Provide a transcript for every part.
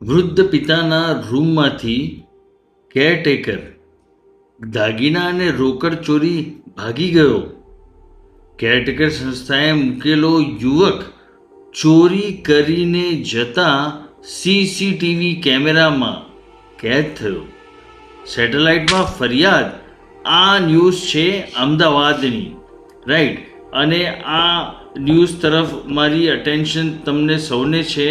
વૃદ્ધ પિતાના રૂમમાંથી કેરટેકર દાગીના અને રોકડ ચોરી ભાગી ગયો. કેરટેકર સંસ્થાએ મૂકેલો યુવક ચોરી કરીને જતા સીસીટીવી કેમેરામાં કેદ થયો. સેટેલાઇટમાં ફરિયાદ. આ ન્યૂઝ છે અમદાવાદની, રાઈટ. અને આ ન્યૂઝ તરફ મારી અટેન્શન તમને સૌને છે,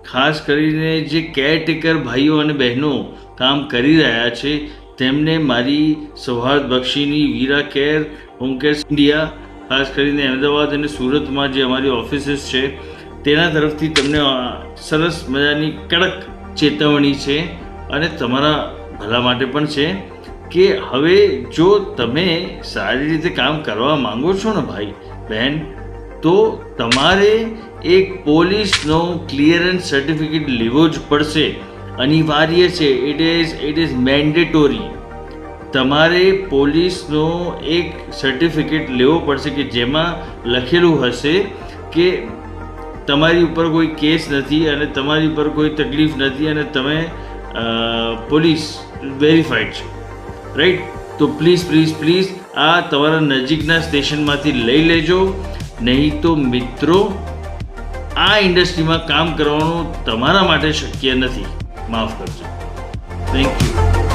ખાસ કરીને જે કેરટેકર ભાઈઓ અને બહેનો કામ કરી રહ્યા છે તેમને મારી સૌહાર્દ બક્ષીની વીરા કેર, હોમ કેર ઇન્ડિયા, ખાસ કરીને અમદાવાદ અને સુરતમાં જે અમારી ઓફિસીસ છે તેના તરફથી તમને સરસ મજાની કડક ચેતવણી છે અને તમારા ભલા માટે પણ છે કે હવે જો તમે સારી રીતે કામ કરવા માંગો છો ને ભાઈ બહેન, તો તમારે એક પોલીસનો ક્લિયરન્સ સર્ટિફિકેટ લેવો જ પડશે. અનિવાર્ય છે. It is mandatory. તમારે પોલીસનો એક સર્ટિફિકેટ લેવો પડશે કે જેમાં લખેલું હશે કે તમારી ઉપર કોઈ કેસ નથી અને તમારી ઉપર કોઈ તકલીફ નથી અને તમે પોલીસ વેરીફાઈડ છો, રાઈટ. તો પ્લીઝ પ્લીઝ પ્લીઝ આ તમારા નજીકના સ્ટેશનમાંથી લઈ લેજો. નહીં તો મિત્રો, આ ઇન્ડસ્ટ્રીમાં કામ કરવાનું તમારા માટે શક્ય નથી. માફ કરજો. Thank you.